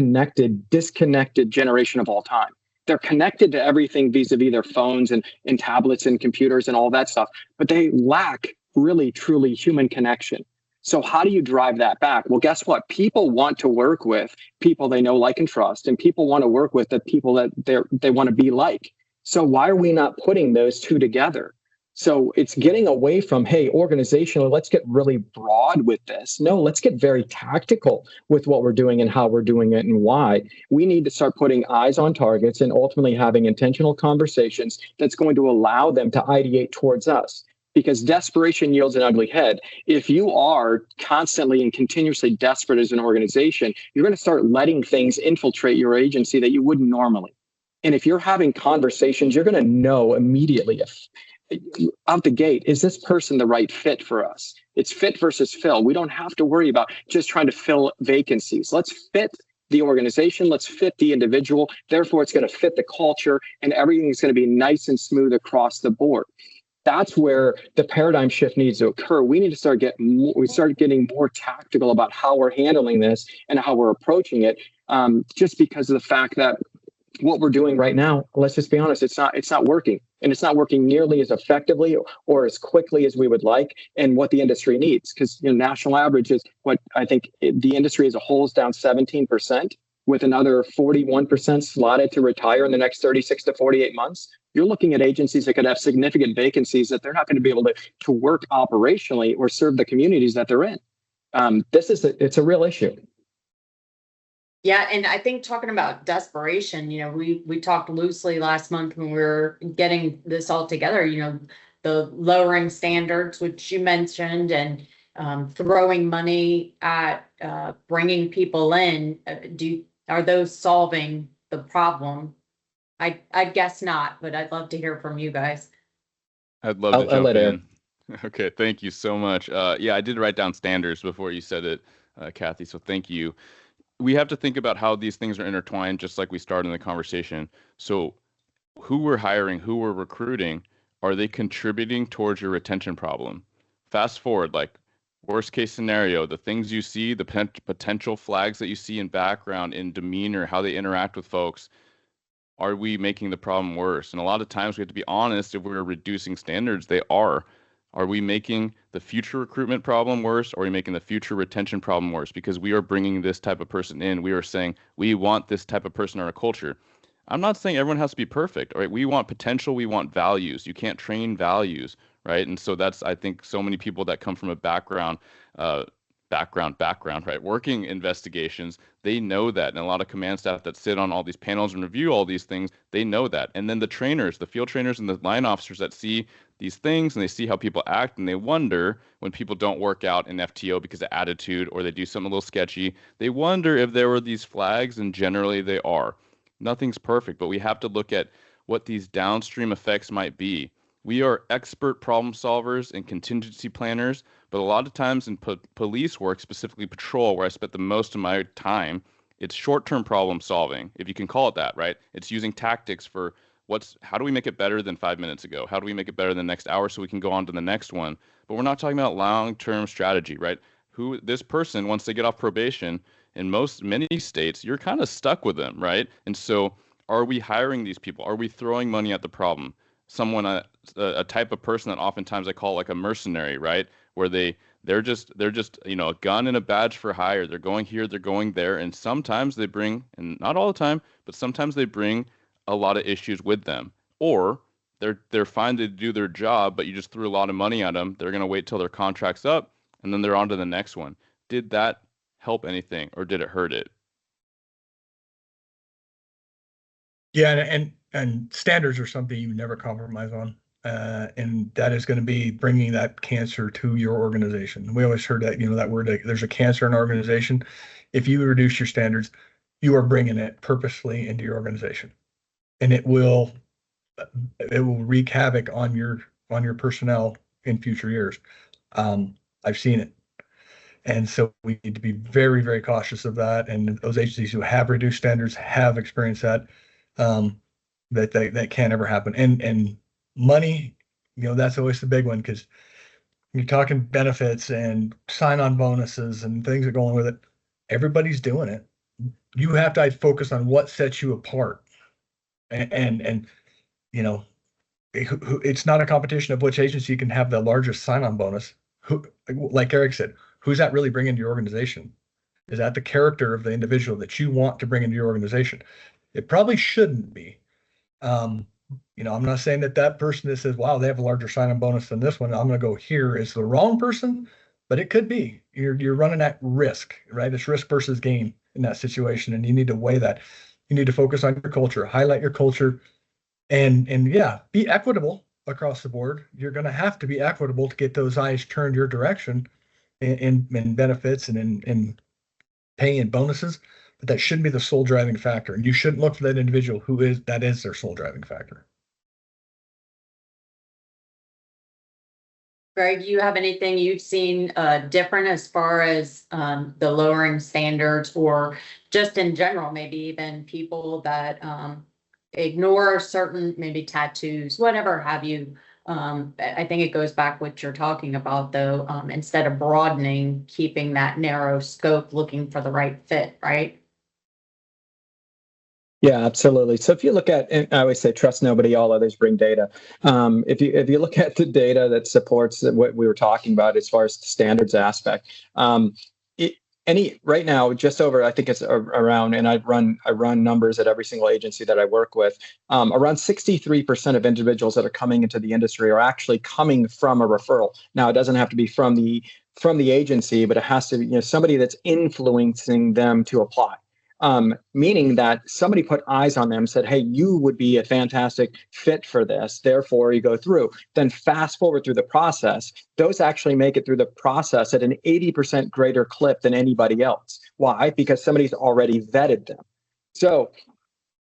disconnected generation of all time. They're connected to everything vis-a-vis their phones and tablets and computers and all that stuff, but they lack really, truly human connection. So how do you drive that back? Well, guess what? People want to work with people they know, like, and trust, and people want to work with the people that they want to be like. So why are we not putting those two together? So it's getting away from, hey, organizationally, let's get really broad with this. No, let's get very tactical with what we're doing and how we're doing it and why. We need to start putting eyes on targets and ultimately having intentional conversations that's going to allow them to ideate towards us. Because desperation yields an ugly head. If you are constantly and continuously desperate as an organization, you're going to start letting things infiltrate your agency that you wouldn't normally. And if you're having conversations, you're going to know immediately if out the gate, is this person the right fit for us? It's fit versus fill. We don't have to worry about just trying to fill vacancies. Let's fit the organization. Let's fit the individual. Therefore, it's going to fit the culture and everything's going to be nice and smooth across the board. That's where the paradigm shift needs to occur. We need to start getting more tactical about how we're handling this and how we're approaching it, just because of the fact that what we're doing right now, let's just be honest, it's not working. And it's not working nearly as effectively or as quickly as we would like and what the industry needs. Because national average is what I think the industry as a whole is down 17%, with another 41% slotted to retire in the next 36 to 48 months. You're looking at agencies that could have significant vacancies that they're not going to be able to work operationally or serve the communities that they're in. It's a real issue. Yeah, and I think talking about desperation, we talked loosely last month when we were getting this all together, the lowering standards, which you mentioned, and throwing money at bringing people in. Are those solving the problem? I guess not, but I'd love to hear from you guys. I'd love to jump in. Okay, thank you so much. Yeah, I did write down standards before you said it, Kathy, so thank you. We have to think about how these things are intertwined, just like we started in the conversation. So who we're hiring, who we're recruiting, are they contributing towards your retention problem? Fast forward, like worst case scenario, the things you see, the potential flags that you see in background, in demeanor, how they interact with folks, are we making the problem worse? And a lot of times we have to be honest, if we're reducing standards, they are. Are we making the future recruitment problem worse? Or are we making the future retention problem worse? Because we are bringing this type of person in. We are saying we want this type of person in our culture. I'm not saying everyone has to be perfect, right? We want potential. We want values. You can't train values, right? And so that's, I think, so many people that come from a background, right? Working investigations, they know that. And a lot of command staff that sit on all these panels and review all these things, they know that. And then the trainers, the field trainers and the line officers that see these things and they see how people act and they wonder when people don't work out in FTO because of attitude or they do something a little sketchy, they wonder if there were these flags, and generally they are. Nothing's perfect, but we have to look at what these downstream effects might be. We are expert problem solvers and contingency planners, but a lot of times in police work, specifically patrol, where I spent the most of my time, it's short-term problem solving, if you can call it that, right? It's using tactics for how do we make it better than 5 minutes ago? How do we make it better than the next hour so we can go on to the next one? But we're not talking about long-term strategy, right? This person, once they get off probation, in many states, you're kind of stuck with them, right? And so are we hiring these people? Are we throwing money at the problem? Someone, a type of person that oftentimes I call like a mercenary, right? Where they're just, a gun and a badge for hire. They're going here, they're going there. And sometimes they bring, and not all the time, but sometimes they bring a lot of issues with them, or they're fine to do their job, but you just threw a lot of money at them. They're going to wait till their contract's up, and then they're on to the next one. Did that help anything, or did it hurt it? Yeah, and standards are something you never compromise on, and that is going to be bringing that cancer to your organization. We always heard that, that word, like, there's a cancer in an organization. If you reduce your standards, you are bringing it purposefully into your organization. And it will wreak havoc on your personnel in future years. I've seen it, and so we need to be very, very cautious of that. And those agencies who have reduced standards have experienced that. That can't ever happen. And money, that's always the big one, because you're talking benefits and sign-on bonuses and things that go along with it. Everybody's doing it. You have to focus on what sets you apart. And it's not a competition of which agency can have the largest sign-on bonus. Who, like Eric said, who's that really bringing to your organization? Is that the character of the individual that you want to bring into your organization? It probably shouldn't be. I'm not saying that person that says, wow, they have a larger sign-on bonus than this one, I'm going to go here, is the wrong person, but it could be. You're running at risk, right? It's risk versus gain in that situation, and you need to weigh that. You need to focus on your culture, highlight your culture, and yeah, be equitable across the board. You're going to have to be equitable to get those eyes turned your direction in benefits and in pay and bonuses, but that shouldn't be the sole driving factor. And you shouldn't look for that individual that is their sole driving factor. Greg, you have anything you've seen different as far as the lowering standards, or just in general, maybe even people that ignore certain, maybe tattoos, whatever have you? I think it goes back what you're talking about, though, instead of broadening, keeping that narrow scope, looking for the right fit, right? Yeah, absolutely. So if you look at, and I always say, trust nobody, all others bring data. If you look at the data that supports what we were talking about as far as the standards aspect, right now, just over, I think it's around, and I run numbers at every single agency that I work with. Around 63% of individuals that are coming into the industry are actually coming from a referral. Now, it doesn't have to be from the agency, but it has to be somebody that's influencing them to apply. Meaning that somebody put eyes on them, said, hey, you would be a fantastic fit for this. Therefore, you go through. Then fast forward through the process. Those actually make it through the process at an 80% greater clip than anybody else. Why? Because somebody's already vetted them. So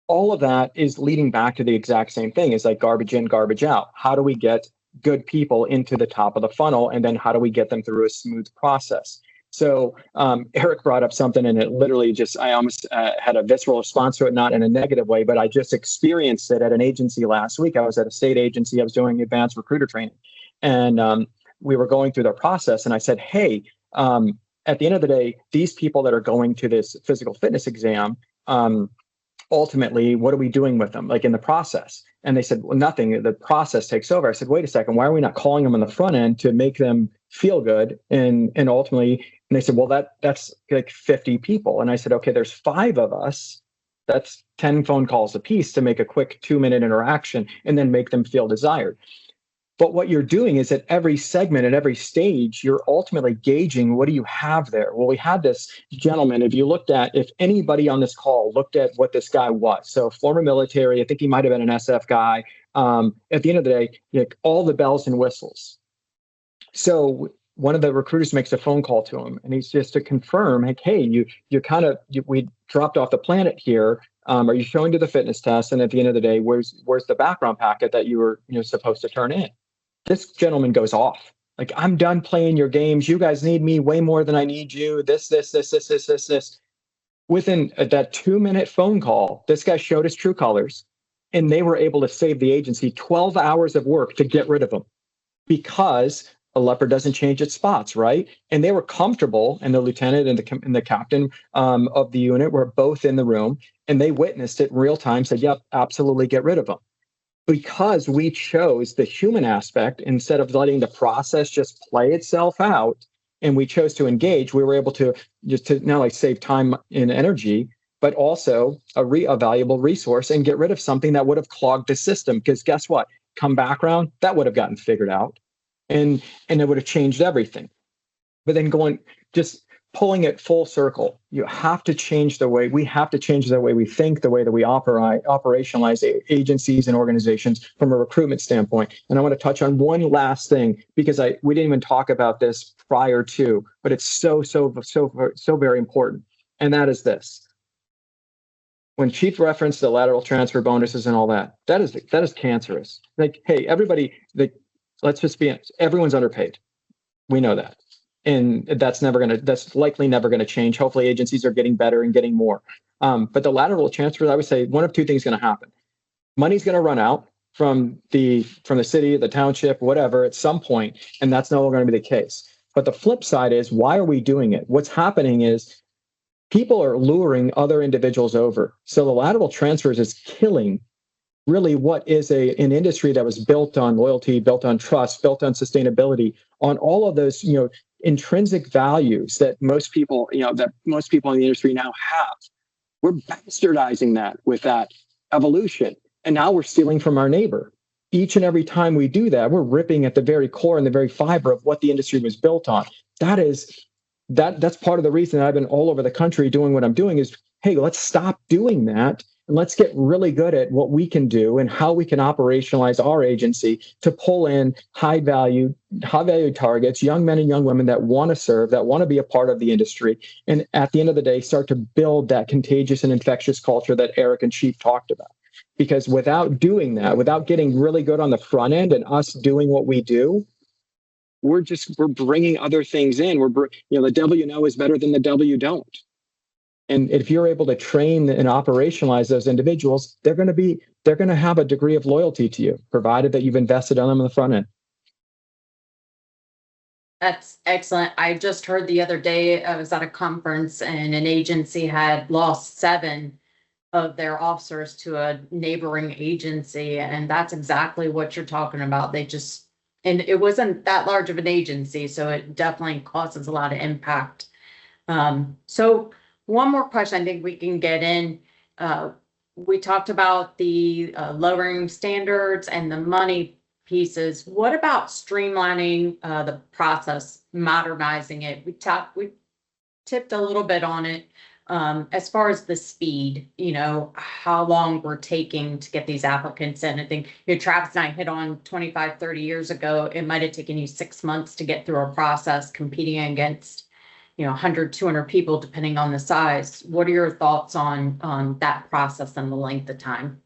all of that is leading back to the exact same thing. It's like garbage in, garbage out. How do we get good people into the top of the funnel? And then how do we get them through a smooth process? So Eric brought up something, and it literally I almost had a visceral response to it, not in a negative way, but I just experienced it at an agency last week. I was at a state agency. I was doing advanced recruiter training, and we were going through the process. And I said, hey, at the end of the day, these people that are going to this physical fitness exam, ultimately, what are we doing with them, like in the process? And they said, well, nothing. The process takes over. I said, wait a second. Why are we not calling them on the front end to make them feel good? And ultimately, and they said, well, that's like 50 people. And I said, okay, there's 5 of us. That's 10 phone calls a piece to make a quick 2-minute interaction and then make them feel desired. But what you're doing is at every segment, at every stage, you're ultimately gauging, what do you have there? Well, we had this gentleman, if anybody on this call looked at what this guy was. So former military, I think he might have been an SF guy, At the end of the day, like all the bells and whistles. So one of the recruiters makes a phone call to him, and he's just to confirm, like, hey, we dropped off the planet here. Are you showing to the fitness test? And at the end of the day, where's the background packet that you were supposed to turn in? This gentleman goes off. Like, I'm done playing your games. You guys need me way more than I need you. This. Within that 2-minute phone call, this guy showed his true colors, and they were able to save the agency 12 hours of work to get rid of him, because a leopard doesn't change its spots, right? And they were comfortable, and the lieutenant and the captain of the unit were both in the room, and they witnessed it in real time, said, yep, absolutely get rid of them. Because we chose the human aspect instead of letting the process just play itself out, and we chose to engage, we were able to just to not only save time and energy, but also a valuable resource, and get rid of something that would have clogged the system. Because guess what? Come background, that would have gotten figured out, and it would have changed everything. But then just pulling it full circle, you have to change we have to change the way we think, the way that we operationalize agencies and organizations from a recruitment standpoint. And I want to touch on one last thing, because we didn't even talk about this prior to, but it's so very important. And that is this. When Chief referenced the lateral transfer bonuses and all that is cancerous. Like, hey, everybody, let's just be honest, everyone's underpaid. We know that. And that's likely never going to change. Hopefully agencies are getting better and getting more. But the lateral transfers, I would say one of two things is going to happen. Money's going to run out from the city, the township, whatever, at some point, and that's no longer going to be the case. But the flip side is, why are we doing it? What's happening is people are luring other individuals over. So the lateral transfers is killing really what is an industry that was built on loyalty, built on trust, built on sustainability, on all of those, intrinsic values that most people in the industry now have. We're bastardizing that with that evolution. And now we're stealing from our neighbor. Each and every time we do that, we're ripping at the very core and the very fiber of what the industry was built on. That's part of the reason I've been all over the country doing what I'm doing is, hey, let's stop doing that. And let's get really good at what we can do and how we can operationalize our agency to pull in high value targets, young men and young women that want to serve, that want to be a part of the industry. And at the end of the day, start to build that contagious and infectious culture that Eric and Chief talked about. Because without doing that, without getting really good on the front end and us doing what we do, we're bringing other things in. The W know is better than the W don't. And if you're able to train and operationalize those individuals, they're going to have a degree of loyalty to you, provided that you've invested on them on the front end. That's excellent. I just heard the other day, I was at a conference and an agency had lost 7 of their officers to a neighboring agency. And that's exactly what you're talking about. And it wasn't that large of an agency, so it definitely causes a lot of impact. So one more question I think we can get in. We talked about the lowering standards and the money pieces. What about streamlining the process, modernizing it? We tipped a little bit on it as far as the speed, how long we're taking to get these applicants in. I think Travis and I hit on 25, 30 years ago, it might have taken you 6 months to get through a process competing against 100, 200 people, depending on the size. What are your thoughts on that process and the length of time?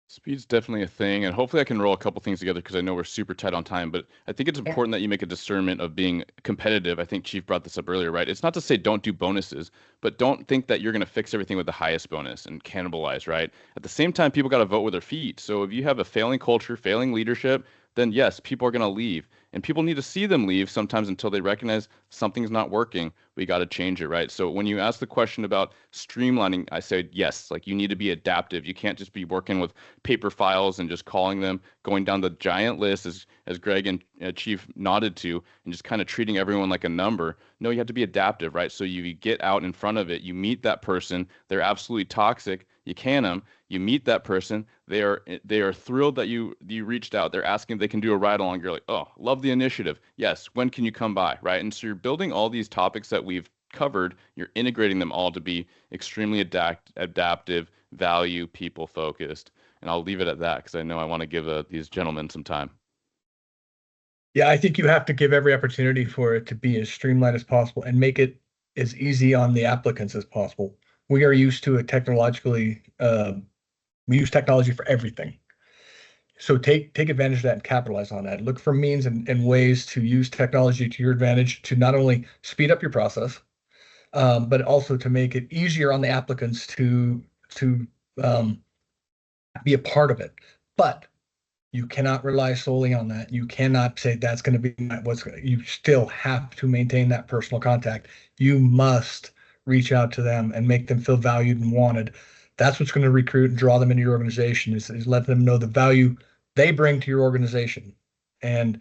Speed's definitely a thing, and hopefully I can roll a couple things together because I know we're super tight on time, but I think it's important that you make a discernment of being competitive. I think Chief brought this up earlier, right? It's not to say don't do bonuses, but don't think that you're going to fix everything with the highest bonus and cannibalize, right? At the same time, people got to vote with their feet. So if you have a failing culture, failing leadership, then yes, people are going to leave. And people need to see them leave sometimes until they recognize something's not working. We got to change it, right? So when you ask the question about streamlining, I say yes, like you need to be adaptive. You can't just be working with paper files and just calling them, going down the giant list as Greg and Chief nodded to, and just kind of treating everyone like a number. No, you have to be adaptive, right? So you get out in front of it, you meet that person, they're absolutely toxic, you can them, you meet that person, they are thrilled that you reached out. They're asking if they can do a ride along. You're like, oh, love the initiative. Yes, when can you come by, right? And so you're building all these topics that we've covered, you're integrating them all to be extremely adaptive, value, people focused. And I'll leave it at that because I know I want to give these gentlemen some time. Yeah, I think you have to give every opportunity for it to be as streamlined as possible and make it as easy on the applicants as possible. We are used to a technologically, we use technology for everything. So take advantage of that and capitalize on that. Look for means and ways to use technology to your advantage to not only speed up your process, but also to make it easier on the applicants to be a part of it. But you cannot rely solely on that. You cannot say that's going to be you still have to maintain that personal contact. You must reach out to them and make them feel valued and wanted. That's what's going to recruit and draw them into your organization is let them know the value they bring to your organization. And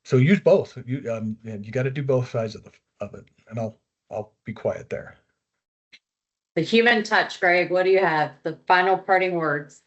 so use both. You got to do both sides of it. And I'll be quiet there. The human touch, Greg, what do you have? The final parting words.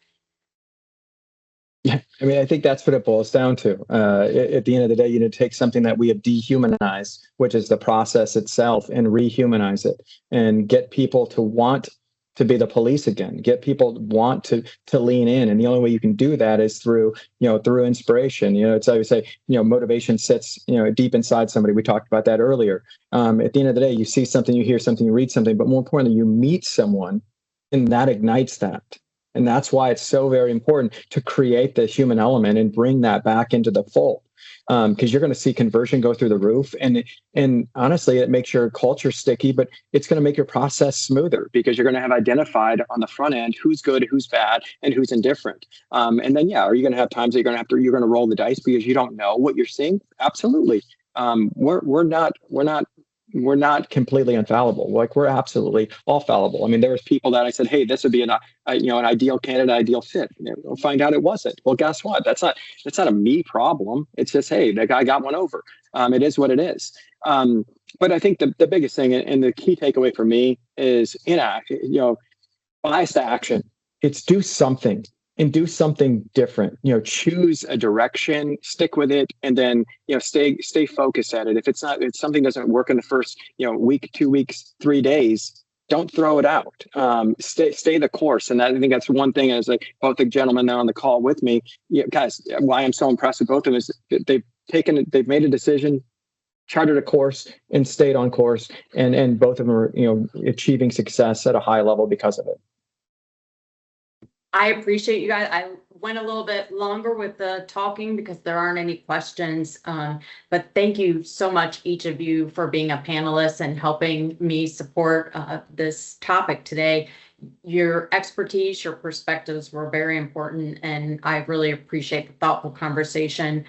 Yeah, I mean, I think that's what it boils down to. At the end of the day, you need to take something that we have dehumanized, which is the process itself, and rehumanize it and get people to want to be the police again, get people want to lean in. And the only way you can do that is through inspiration. It's, I would say, motivation sits, deep inside somebody. We talked about that earlier. At the end of the day, you see something, you hear something, you read something, but more importantly, you meet someone and that ignites that. And that's why it's so very important to create the human element and bring that back into the fold. Because you're going to see conversion go through the roof. And honestly, it makes your culture sticky, but it's going to make your process smoother because you're going to have identified on the front end who's good, who's bad, and who's indifferent. And then, are you going to have times that you're going to roll the dice because you don't know what you're seeing? Absolutely. We're not completely infallible. Like, we're absolutely all fallible. I mean, there's people that I said, hey, this would be an ideal candidate, ideal fit. We'll find out it wasn't. Well, guess what? That's not a me problem. It's just, hey, the guy got one over. It is what it is. But I think the biggest thing and the key takeaway for me is bias to action. It's do something. And do something different. Choose a direction, stick with it, and then stay focused at it. If something doesn't work in the first week, 2 weeks, 3 days, don't throw it out. Stay the course. And I think that's one thing. As like both the gentlemen there on the call with me, guys, why I'm so impressed with both of them is they've made a decision, charted a course, and stayed on course, and both of them are achieving success at a high level because of it. I appreciate you guys. I went a little bit longer with the talking because there aren't any questions. But thank you so much, each of you, for being a panelist and helping me support this topic today. Your expertise, your perspectives were very important, and I really appreciate the thoughtful conversation.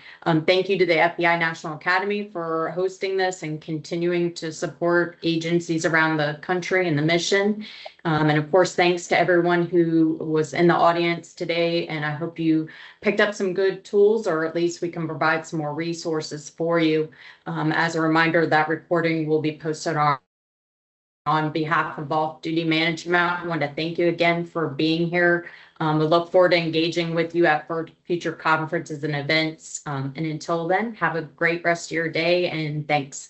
Thank you to the FBI National Academy for hosting this and continuing to support agencies around the country and the mission. And of course, thanks to everyone who was in the audience today. And I hope you picked up some good tools, or at least we can provide some more resources for you. As a reminder, that recording will be posted on behalf of Off-Duty Management. I want to thank you again for being here. We look forward to engaging with you at future conferences and events. And until then, have a great rest of your day, and thanks.